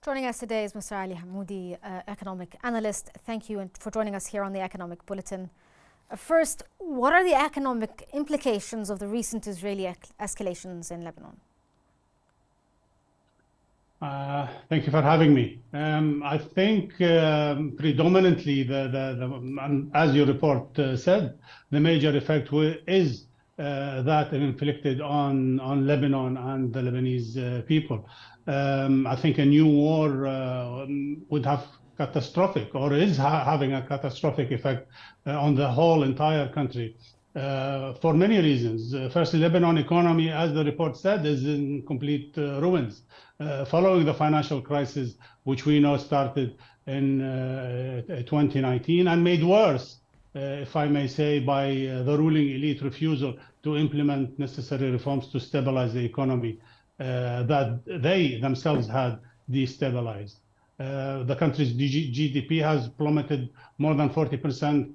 Joining us today is Mr. Ali Hamoudi, economic analyst. Thank you for joining us here on the Economic Bulletin. First, what are the economic implications of the recent Israeli escalations in Lebanon? Thank you for having me. I think predominantly, as your report said, the major effect is that inflicted on Lebanon and the Lebanese people. I think a new war would have catastrophic, or is having a catastrophic effect on the whole entire country for many reasons. Firstly, Lebanon economy, as the report said, is in complete ruins following the financial crisis, which we know started in 2019 and made worse, if I may say, by the ruling elite refusal to implement necessary reforms to stabilize the economy that they themselves had destabilized. The country's GDP has plummeted more than 40%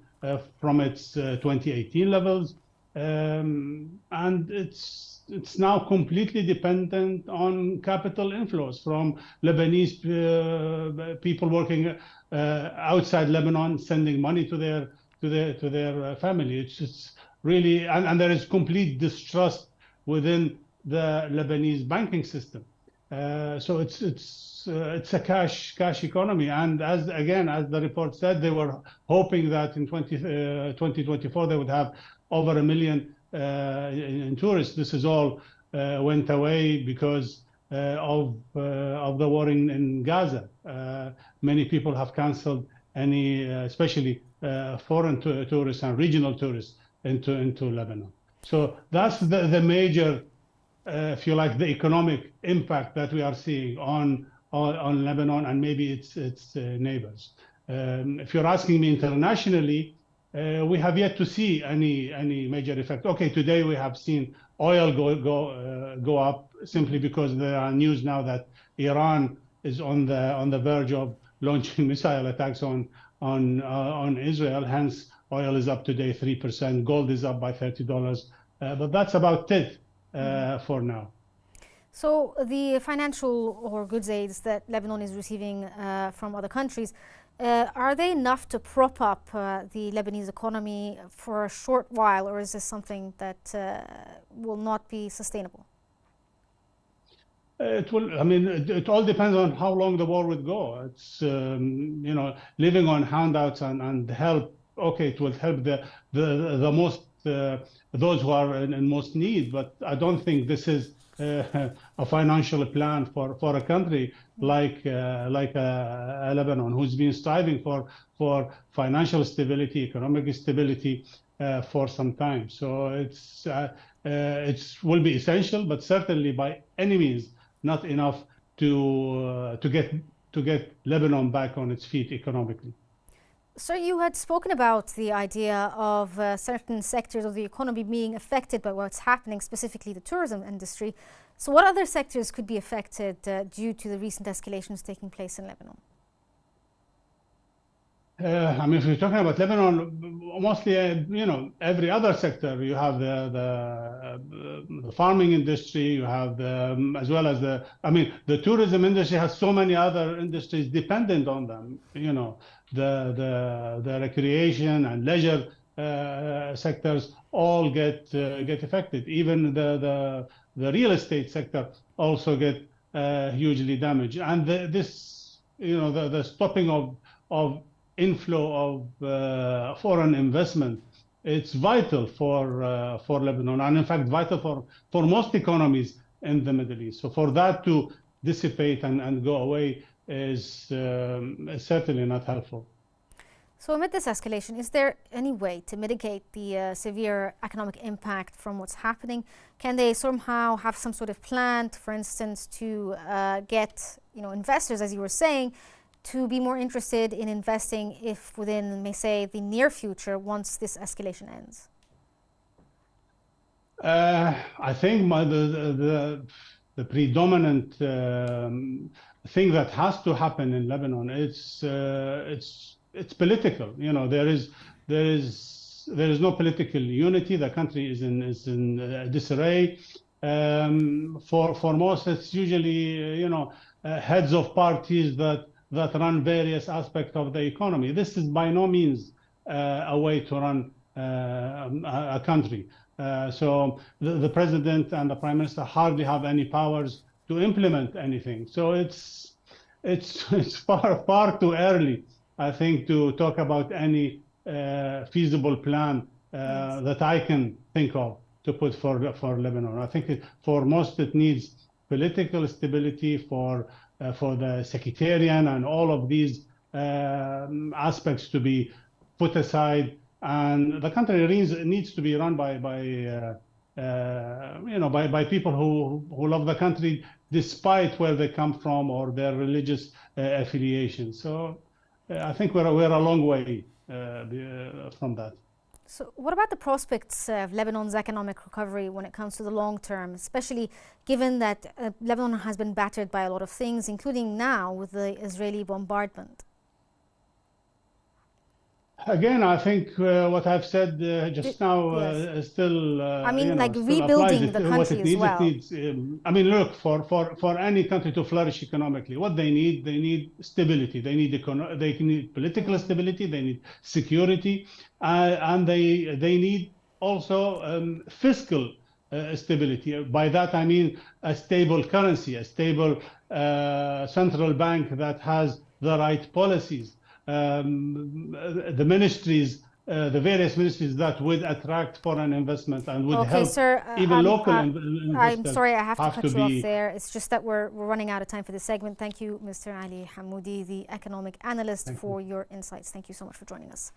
from its 2018 levels, and it's now completely dependent on capital inflows from Lebanese people working outside Lebanon, sending money to their family. It's really, and there is complete distrust within the Lebanese banking system. So it's a cash economy, and as the report said, they were hoping that in 2024 they would have over 1 million in tourists. This is all went away because of the war in Gaza. Many people have cancelled any, especially foreign tourists and regional tourists into Lebanon. So that's the major, if you like, the economic impact that we are seeing on Lebanon and maybe its neighbors. If you're asking me internationally, we have yet to see any major effect. Okay, today we have seen oil go up simply because there are news now that Iran is on the verge of launching missile attacks on Israel. Hence, oil is up today 3%. Gold is up by $30, but that's about it for now. So the financial or goods aids that Lebanon is receiving from other countries, are they enough to prop up the Lebanese economy for a short while, or is this something that will not be sustainable? It will. I mean, it all depends on how long the war would go. It's living on handouts and help. Okay, it will help the most those who are in most need, but I don't think this is a financial plan for a country like Lebanon, who's been striving for financial stability, economic stability for some time. So it will be essential, but certainly by any means not enough to get Lebanon back on its feet economically. So you had spoken about the idea of certain sectors of the economy being affected by what's happening, specifically the tourism industry. So what other sectors could be affected due to the recent escalations taking place in Lebanon? I mean, if you're talking about Lebanon, mostly, every other sector. You have the farming industry, you have as well as the tourism industry has so many other industries dependent on them. The recreation and leisure sectors all get affected. Even the real estate sector also get hugely damaged. And the stopping of inflow of foreign investment, it's vital for Lebanon, and in fact vital for most economies in the Middle East. So for that to dissipate and go away is certainly not helpful. So amid this escalation, is there any way to mitigate the severe economic impact from what's happening? Can they somehow have some sort of plan, for instance, to get investors, as you were saying, to be more interested in investing if within, may say, the near future once this escalation ends? I think the predominant thing that has to happen in Lebanon, it's political. There is no political unity. The country is in disarray. For most, it's usually heads of parties that run various aspects of the economy. This is by no means a way to run a country. So the president and the prime minister hardly have any powers to implement anything. So it's far too early, I think, to talk about any feasible plan that I can think of to put for Lebanon. I think for most it needs political stability, for the sectarian and all of these aspects to be put aside, and the country needs to be run by people who love the country despite where they come from or their religious affiliation. So I think we're a long way from that. So what about the prospects of Lebanon's economic recovery when it comes to the long term, especially given that Lebanon has been battered by a lot of things, including now with the Israeli bombardment? Again, I think what I've said just now still. I mean, like still rebuilding the what country it needs, as well. It needs, I mean, look, for any country to flourish economically, what they need stability. They need political stability. They need security, and they need also fiscal stability. By that I mean a stable currency, a stable central bank that has the right policies. The ministries, the various ministries that would attract foreign investment and would help sir, even local investors. I'm sorry, I have to cut you off there. It's just that we're running out of time for this segment. Thank you, Mr. Ali Hamoudi, the economic analyst, for your insights. Thank you so much for joining us.